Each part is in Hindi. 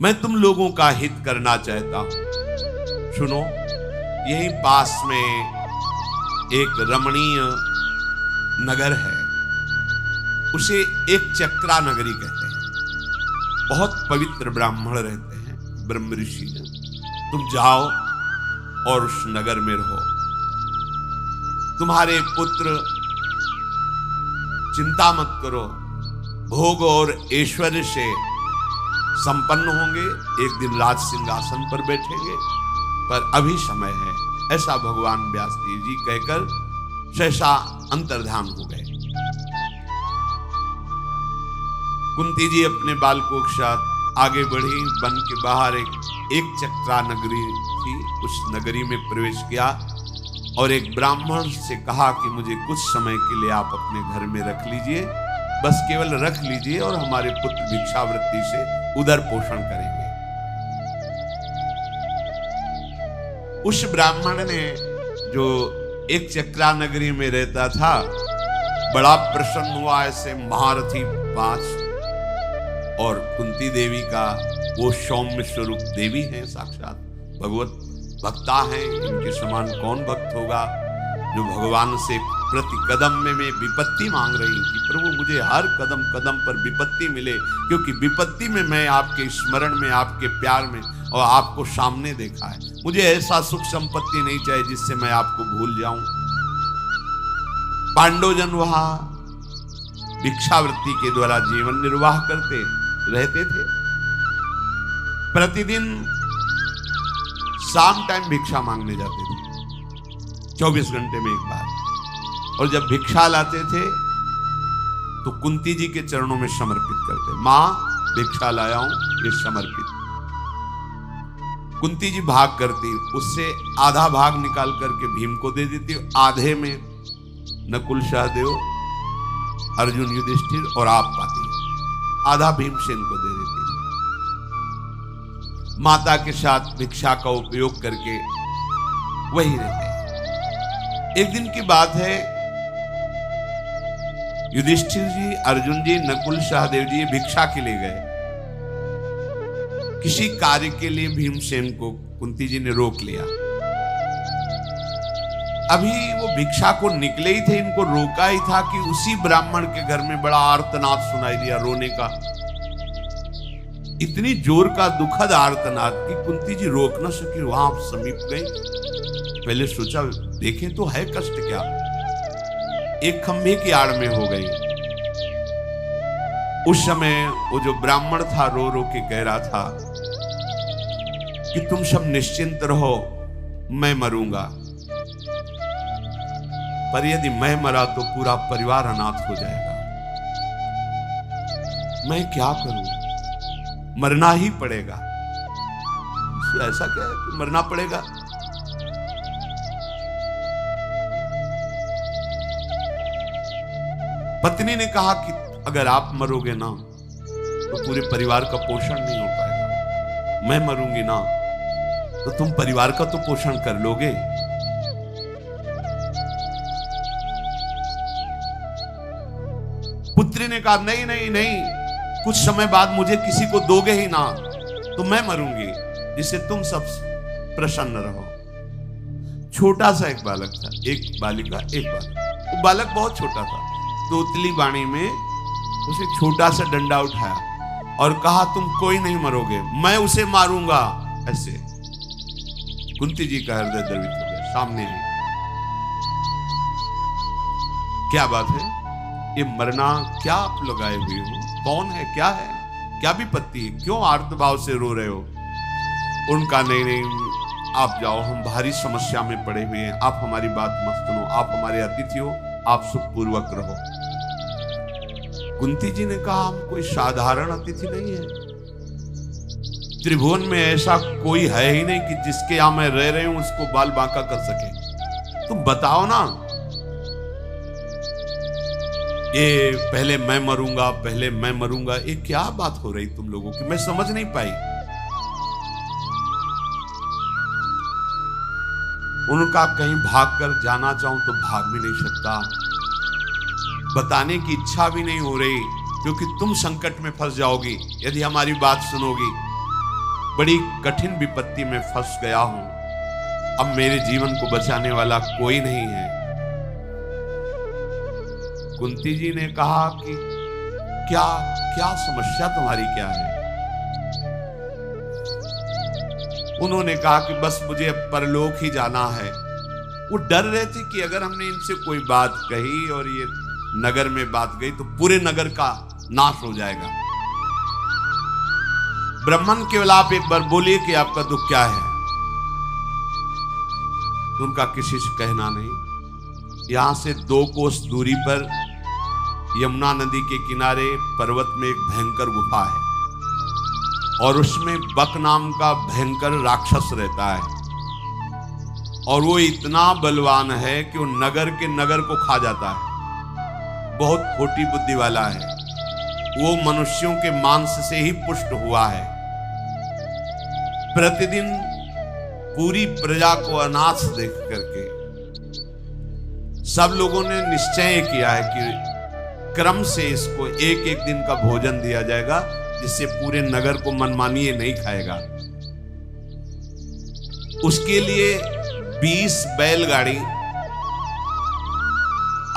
मैं तुम लोगों का हित करना चाहता हूं। सुनो, यहीं पास में एक रमणीय नगर है, उसे एक चक्रा नगरी कहते हैं। बहुत पवित्र ब्राह्मण रहते हैं, ब्रह्म ऋषि हैं। तुम जाओ और उस नगर में रहो। तुम्हारे पुत्र, चिंता मत करो, भोग और ऐश्वर्य से संपन्न होंगे, एक दिन राज सिंहासन पर बैठेंगे, पर अभी समय है, ऐसा भगवान व्यास देव जी कहकर सहसा अंतर्धान हो गए। कुंती जी अपने बालकों के साथ आगे बढ़ी। वन के बाहर एक चक्रा नगरी थी, उस नगरी में प्रवेश किया और एक ब्राह्मण से कहा कि मुझे कुछ समय के लिए आप अपने घर में रख लीजिए, बस केवल रख लीजिए और हमारे पुत्र भिक्षावृत्ति से उदर पोषण करेंगे। उस ब्राह्मण ने, जो एक चक्रा नगरी में रहता था, बड़ा प्रसन्न हुआ। ऐसे महारथी 5 और कुंती देवी का वो सौम्य स्वरूप देवी हैं, साक्षात भगवत भक्ता हैं। इनके समान कौन भक्त होगा जो भगवान से प्रति कदम में विपत्ति मांग रही कि प्रभु मुझे हर कदम कदम पर विपत्ति मिले, क्योंकि विपत्ति में मैं आपके स्मरण में, आपके प्यार में और आपको सामने देखा है। मुझे ऐसा सुख संपत्ति नहीं चाहिए जिससे मैं आपको भूल जाऊं। पांडवजन वहां भिक्षावृत्ति के द्वारा जीवन निर्वाह करते रहते थे। प्रतिदिन शाम टाइम भिक्षा मांगने जाते थे, 24 घंटे में एक बार। और जब भिक्षा लाते थे तो कुंती जी के चरणों में समर्पित करते, मां भिक्षा लाया हूं, ये समर्पित। कुंती जी भाग करती, उससे आधा भाग निकाल करके भीम को दे देती, आधे में नकुल सहदेव, अर्जुन, युधिष्ठिर और आप पाती, आधा भीमसेन को दे देती। माता के साथ भिक्षा का उपयोग करके वही रहते हैं। एक दिन की बात है, युधिष्ठिर जी, अर्जुन जी, नकुल सहदेव जी भिक्षा के लिए गए। किसी कार्य के लिए भीमसेन को कुंती जी ने रोक लिया। अभी वो भिक्षा को निकले ही थे, इनको रोका ही था कि उसी ब्राह्मण के घर में बड़ा आर्तनाद सुनाई दिया, रोने का। इतनी जोर का दुखद आर्तनाद कि कुंती जी रोक न सकी, वहां समीप गई। पहले सोचा देखें तो है कष्ट क्या, एक खंभे की आड़ में हो गई। उस समय वो जो ब्राह्मण था रो रो के कह रहा था कि तुम सब निश्चिंत रहो, मैं मरूंगा, पर यदि मैं मरा तो पूरा परिवार अनाथ हो जाएगा। मैं क्या करूं, मरना ही पड़ेगा। ऐसा क्या है कि मरना पड़ेगा? पत्नी ने कहा कि अगर आप मरोगे ना तो पूरे परिवार का पोषण नहीं हो पाएगा, मैं मरूंगी ना तो तुम परिवार का तो पोषण कर लोगे। पुत्री ने कहा नहीं नहीं नहीं, कुछ समय बाद मुझे किसी को दोगे ही ना तो मैं मरूंगी, जिससे तुम सब प्रसन्न रहो। छोटा सा एक बालक था, एक बालिका, एक बालक। वो बालक बहुत छोटा था, तोतली वाणी में उसे छोटा सा डंडा उठाया और कहा तुम कोई नहीं मरोगे, मैं उसे मारूंगा। ऐसे कुंती जी का हृदय द्रवित हो गया। सामने ही क्या बात है, ये मरना क्या आप लगाए हुए हो, कौन है, क्या है, क्या विपत्ति है, क्यों आर्तभाव से रो रहे हो? उनका नहीं नहीं, आप जाओ, हम भारी समस्या में पड़े हुए हैं, आप हमारी बात मत सुनो, आप हमारे अतिथि हो, आप सुखपूर्वक रहो। कुंती जी ने कहा हम कोई साधारण अतिथि नहीं है, त्रिभुवन में ऐसा कोई है ही नहीं कि जिसके यहां मैं रह रही हूं उसको बाल बांका कर सके। तुम बताओ ना, ये पहले मैं मरूंगा, पहले मैं मरूंगा, ये क्या बात हो रही तुम लोगों की, मैं समझ नहीं पाई। उनका कहीं भाग कर जाना चाहूं तो भाग भी नहीं सकता, बताने की इच्छा भी नहीं हो रही, क्योंकि तुम संकट में फंस जाओगी यदि हमारी बात सुनोगी। बड़ी कठिन विपत्ति में फंस गया हूं, अब मेरे जीवन को बचाने वाला कोई नहीं है। कुंती जी ने कहा कि क्या क्या समस्या तुम्हारी क्या है? उन्होंने कहा कि बस मुझे अब परलोक ही जाना है। वो डर रहे थे कि अगर हमने इनसे कोई बात कही और ये नगर में बात गई तो पूरे नगर का नाश हो जाएगा। ब्राह्मण केवल आप एक बार बोलिए कि आपका दुख क्या है। उनका किसी से कहना नहीं। यहां से 2 कोस दूरी पर यमुना नदी के किनारे पर्वत में एक भयंकर गुफा है और उसमें बक नाम का भयंकर राक्षस रहता है और वो इतना बलवान है कि वो नगर के नगर को खा जाता है। बहुत खोटी बुद्धि वाला है। वो मनुष्यों के मांस से ही पुष्ट हुआ है। प्रतिदिन पूरी प्रजा को अनाथ देख करके सब लोगों ने निश्चय किया है कि क्रम से इसको एक एक दिन का भोजन दिया जाएगा, जिससे पूरे नगर को मनमानी ये नहीं खाएगा। उसके लिए 20 बैलगाड़ी,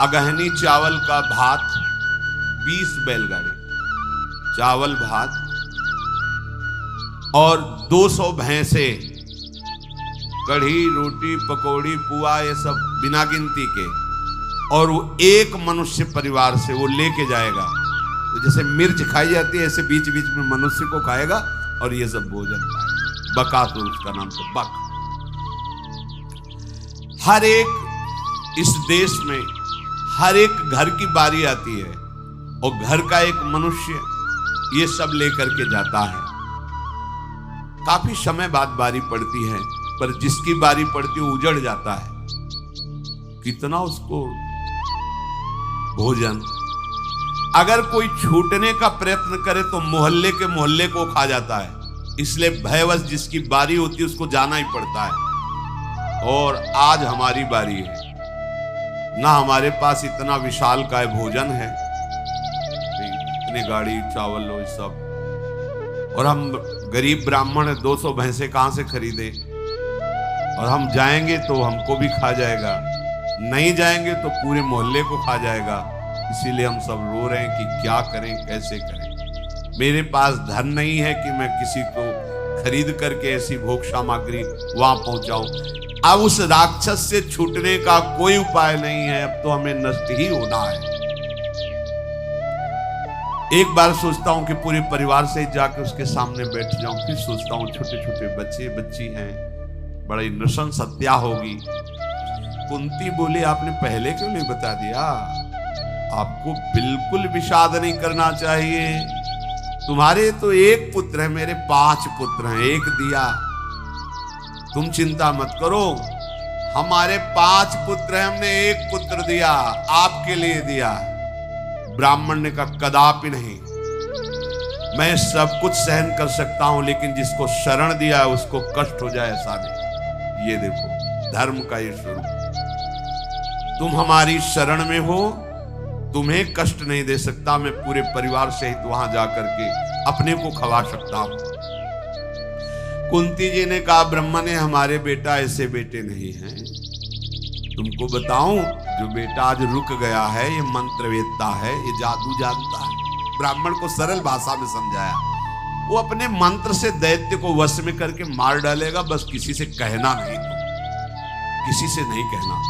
अगहनी चावल का भात, 20 बैलगाड़ी चावल भात और 200 भैंसे, कढ़ी रोटी पकौड़ी पुआ ये सब बिना गिनती के, और वो एक मनुष्य परिवार से वो लेके जाएगा। तो जैसे मिर्च खाई जाती है ऐसे बीच बीच में मनुष्य को खाएगा और ये सब भोजन खाएगा। बकासुर उसका नाम तो बक। हर एक इस देश में हर एक घर की बारी आती है और घर का एक मनुष्य ये सब लेकर के जाता है। काफी समय बाद बारी पड़ती है, पर जिसकी बारी पड़ती है उजड़ जाता है। कितना उसको भोजन, अगर कोई छूटने का प्रयत्न करे तो मोहल्ले के मोहल्ले को खा जाता है। इसलिए भयवश जिसकी बारी होती है उसको जाना ही पड़ता है। और आज हमारी बारी है ना, हमारे पास इतना विशाल काय भोजन है, इतनी गाड़ी चावल लो सब, और हम गरीब ब्राह्मण 200 भैंसे कहां से खरीदे? और हम जाएंगे तो हमको भी खा जाएगा, नहीं जाएंगे तो पूरे मोहल्ले को खा जाएगा। इसीलिए हम सब रो रहे हैं कि क्या करें, कैसे करें। मेरे पास धन नहीं है कि मैं किसी को खरीद करके ऐसी भोग सामग्री वहां पहुंचाऊं। अब उस राक्षस से छूटने का कोई उपाय नहीं है, अब तो हमें नष्ट ही होना है। एक बार सोचता हूं कि पूरे परिवार से जाकर उसके सामने बैठ जाऊं, फिर सोचता हूं छोटे छोटे बच्चे बच्ची हैं, बड़ी नृशंस हत्या होगी। कुंती बोली आपने पहले क्यों नहीं बता दिया? आपको बिल्कुल विषाद नहीं करना चाहिए। तुम्हारे तो एक पुत्र है, मेरे 5 पुत्र हैं, एक दिया। तुम चिंता मत करो, हमारे 5 पुत्र हैं, हमने एक पुत्र दिया, आपके लिए दिया। ब्राह्मण ने कहा कदापि नहीं, मैं सब कुछ सहन कर सकता हूं, लेकिन जिसको शरण दिया है उसको कष्ट हो जाए ऐसा नहीं। ये देखो धर्म का ये स्वरूप। तुम हमारी शरण में हो, तुम्हें कष्ट नहीं दे सकता, मैं पूरे परिवार सहित वहां जाकर के अपने को खवा सकता हूं। कुंती जी ने कहा ब्रह्मा ने हमारे बेटा ऐसे बेटे नहीं हैं। तुमको बताऊं, जो बेटा आज रुक गया है ये मंत्रवेत्ता है, ये जादू जानता है। ब्राह्मण को सरल भाषा में समझाया, वो अपने मंत्र से दैत्य को वश में करके मार डालेगा, बस किसी से कहना नहीं, किसी से नहीं कहना।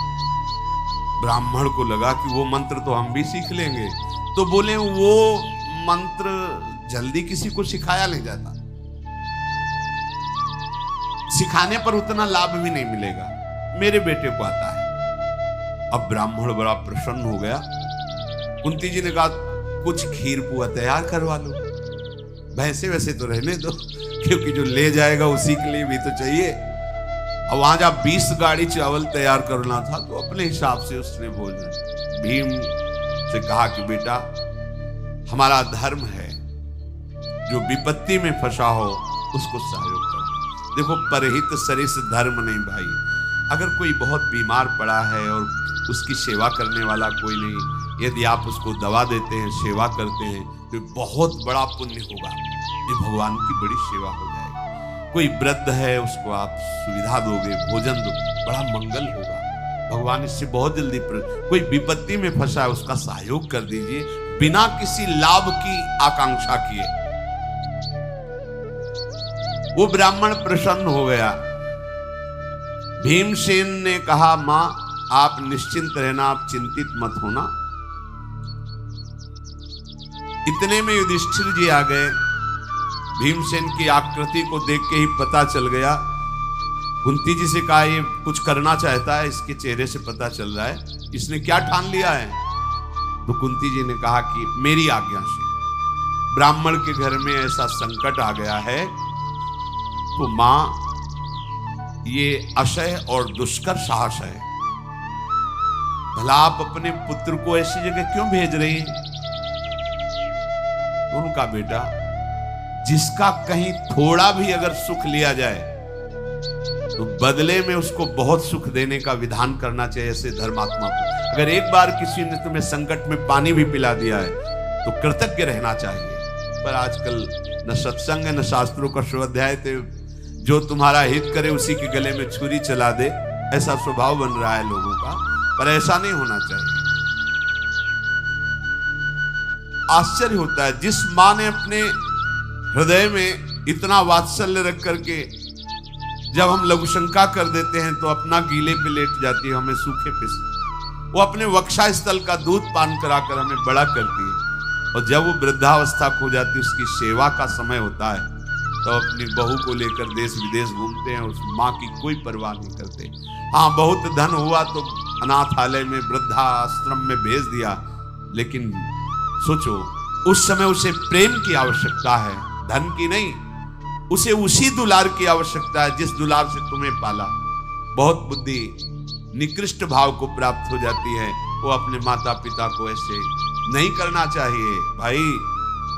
ब्राह्मण को लगा कि वो मंत्र तो हम भी सीख लेंगे, तो बोले वो मंत्र जल्दी किसी को सिखाया नहीं जाता, सिखाने पर उतना लाभ भी नहीं मिलेगा, मेरे बेटे को आता है। अब ब्राह्मण बड़ा प्रसन्न हो गया। कुंती जी ने कहा कुछ खीर पुआ तैयार करवा लो, भैंसे वैसे तो रहने दो, क्योंकि जो ले जाएगा उसी के लिए भी तो चाहिए। अब वहां जब 20 गाड़ी चावल तैयार करना था तो अपने हिसाब से उसने भोजन भीम से कहा कि बेटा हमारा धर्म है, जो विपत्ति में फंसा हो उसको सहयोग कर। देखो परहित सरिस धर्म नहीं भाई। अगर कोई बहुत बीमार पड़ा है और उसकी सेवा करने वाला कोई नहीं, यदि आप उसको दवा देते हैं, सेवा करते हैं, तो बहुत बड़ा पुण्य होगा, ये भगवान की बड़ी सेवा हो जाएगी। कोई वृद्ध है उसको आप सुविधा दोगे, भोजन दो, बड़ा मंगल होगा। भगवान इससे बहुत जल्दी कोई विपत्ति में फंसा है उसका सहयोग कर दीजिए बिना किसी लाभ की आकांक्षा किए। वो ब्राह्मण प्रसन्न हो गया। भीमसेन ने कहा, मां आप निश्चिंत रहना, आप चिंतित मत होना। इतने में युधिष्ठिर जी आ गए। भीमसेन की आकृति को देख के ही पता चल गया। कुंती जी से कहा, ये कुछ करना चाहता है, इसके चेहरे से पता चल रहा है, इसने क्या ठान लिया है। तो कुंती जी ने कहा कि मेरी आज्ञा से ब्राह्मण के घर में ऐसा संकट आ गया है, तो मां ये अशय और दुष्कर साहस है, भला आप अपने पुत्र को ऐसी जगह क्यों भेज रही हैं। उनका बेटा जिसका कहीं थोड़ा भी अगर सुख लिया जाए तो बदले में उसको बहुत सुख देने का विधान करना चाहिए। ऐसे धर्मात्मा को अगर एक बार किसी ने तुम्हें संकट में पानी भी पिला दिया है तो कृतज्ञ रहना चाहिए। पर आजकल न सत्संग है न शास्त्रों का स्वाध्याय, जो तुम्हारा हित करे उसी के गले में छुरी चला दे, ऐसा स्वभाव बन रहा है लोगों का। पर ऐसा नहीं होना चाहिए। आश्चर्य होता है, जिस मां ने अपने हृदय में इतना वात्सल्य रख करके जब हम लघुशंका कर देते हैं तो अपना गीले पे लेट जाती है, हमें सूखे पे से। वो अपने वक्षा स्थल का दूध पान कराकर हमें बड़ा करती है, और जब वो वृद्धावस्था खो जाती है, उसकी सेवा का समय होता है, तो अपनी बहू को लेकर देश विदेश घूमते हैं, उस माँ की कोई परवाह नहीं करते। हाँ, बहुत धन हुआ तो अनाथालय में वृद्धाश्रम में भेज दिया, लेकिन सोचो उस समय उसे प्रेम की आवश्यकता है, धन की नहीं। उसे उसी दुलार की आवश्यकता है जिस दुलार से तुम्हें पाला। बहुत बुद्धि निकृष्ट भाव को प्राप्त हो जाती है। वो अपने माता पिता को ऐसे नहीं करना चाहिए। भाई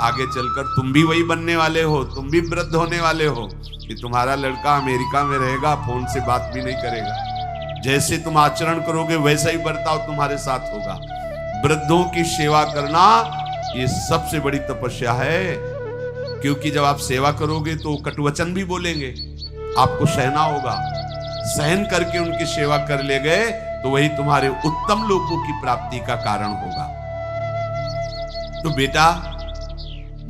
आगे चलकर तुम भी वही बनने वाले हो, तुम भी वृद्ध होने वाले हो कि तुम्हारा लड़का अमेरिका में रहेगा, फोन से बात भी नहीं करेगा। जैसे तुम आचरण करोगे वैसा ही बर्ताव तुम्हारे साथ होगा। वृद्धों की सेवा करना ये सबसे बड़ी तपस्या है, क्योंकि जब आप सेवा करोगे तो कटुवचन भी बोलेंगे, आपको सहना होगा। सहन करके उनकी सेवा कर ले गए तो वही तुम्हारे उत्तम लोकों की प्राप्ति का कारण होगा। तो बेटा,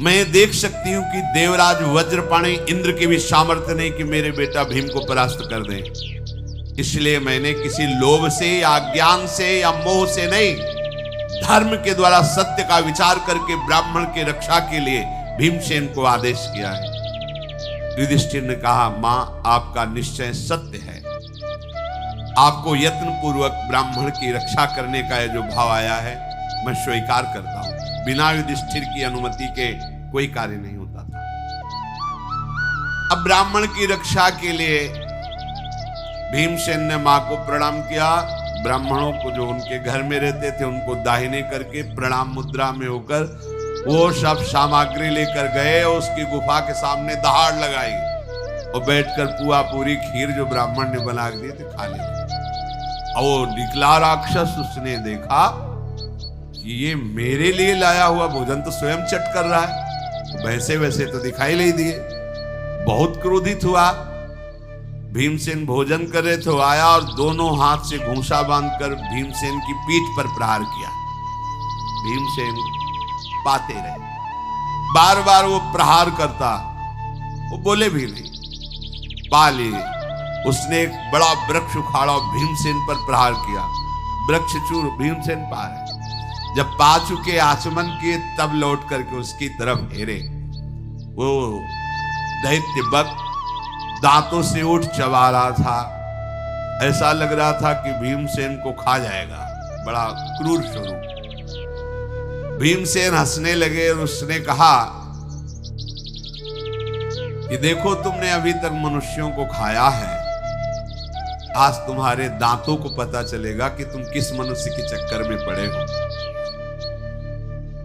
मैं देख सकती हूं कि देवराज वज्रपाणी इंद्र की भी सामर्थ्य नहीं कि मेरे बेटा भीम को परास्त कर दें। इसलिए मैंने किसी लोभ से या ज्ञान से या मोह से नहीं, धर्म के द्वारा सत्य का विचार करके ब्राह्मण की रक्षा के लिए भीमसेन को आदेश किया है। युधिष्ठिर ने कहा, मां आपका निश्चय सत्य है, आपको यत्न पूर्वक ब्राह्मण की रक्षा करने का जो भाव आया है मैं स्वीकार करता हूं। बिना युधिष्ठिर की अनुमति के कोई कार्य नहीं होता था। अब ब्राह्मण की रक्षा के लिए भीमसेन ने मां को प्रणाम किया। ब्राह्मणों को जो उनके घर में रहते थे उनको दाहिने करके प्रणाम मुद्रा में होकर वो सब सामग्री लेकर गए और उसकी गुफा के सामने दहाड़ लगाई और बैठकर पुआ पूरी खीर जो ब्राह्मण ने बना दी थी खा ली। और निकला राक्षस, उसने देखा कि ये मेरे लिए लाया हुआ भोजन तो स्वयं चट कर रहा है, वैसे वैसे तो दिखाई नहीं दिए। बहुत क्रोधित हुआ। भीमसेन भोजन कर रहे थे, आया और दोनों हाथ से घूंसा बांधकर भीमसेन की पीठ पर प्रहार किया। भीमसेन पाते रहे, बार बार वो प्रहार करता, वो बोले भी नहीं। पा लिए उसने एक बड़ा वृक्ष उखाड़ा और भीमसेन पर प्रहार किया। वृक्ष चूर, भीमसेन पार। जब पा चुके, आचमन किए, तब लौट करके उसकी तरफ हेरे। वो दैत्य बक दांतों से उठ चबा रहा था। ऐसा लग रहा था कि भीमसेन को खा जाएगा। बड़ा क्रूर स्वरूप। भीमसेन हंसने लगे और उसने कहा कि देखो, तुमने अभी तक मनुष्यों को खाया है, आज तुम्हारे दांतों को पता चलेगा कि तुम किस मनुष्य के चक्कर में पड़े हो।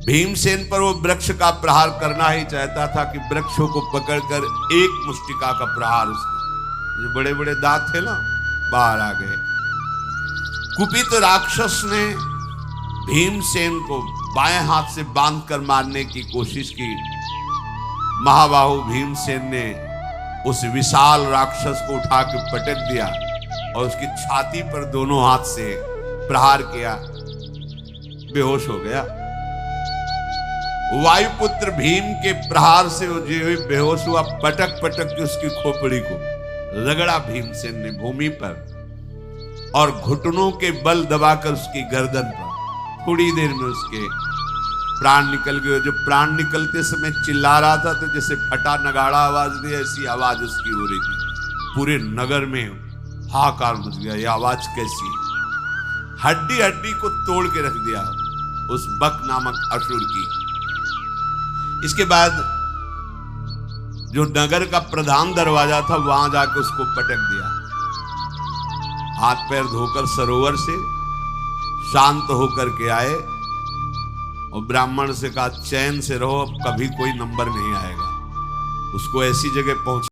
भीमसेन पर वो वृक्ष का प्रहार करना ही चाहता था कि वृक्षों को पकड़कर एक मुष्टिका का प्रहार, उसके जो बड़े बड़े दांत थे ना, बाहर आ गए। कुपित राक्षस ने भीमसेन को बाएं हाथ से बांधकर मारने की कोशिश की। महाबाहु भीमसेन ने उस विशाल राक्षस को उठा के पटक दिया और उसकी छाती पर दोनों हाथ से प्रहार किया, बेहोश हो गया। वायुपुत्र भीम के प्रहार से वो जो बेहोश हुआ, पटक पटक के उसकी खोपड़ी को रगड़ा भीमसेन ने भूमि पर और घुटनों के बल दबाकर उसकी गर्दन पर। थोड़ी देर में उसके प्राण निकल गए। जो प्राण निकलते समय चिल्ला रहा था तो जैसे फटा नगाड़ा आवाज दी, ऐसी आवाज उसकी हो रही थी। पूरे नगर में हाहाकार मच गया, ये आवाज कैसी? हड्डी हड्डी को तोड़ के रख दिया उस बक नामक असुर की। इसके बाद जो नगर का प्रधान दरवाजा था वहां जाकर उसको पटक दिया। हाथ पैर धोकर सरोवर से शांत होकर के आए और ब्राह्मण से कहा चैन से रहो, अब कभी कोई नंबर नहीं आएगा। उसको ऐसी जगह पहुंचा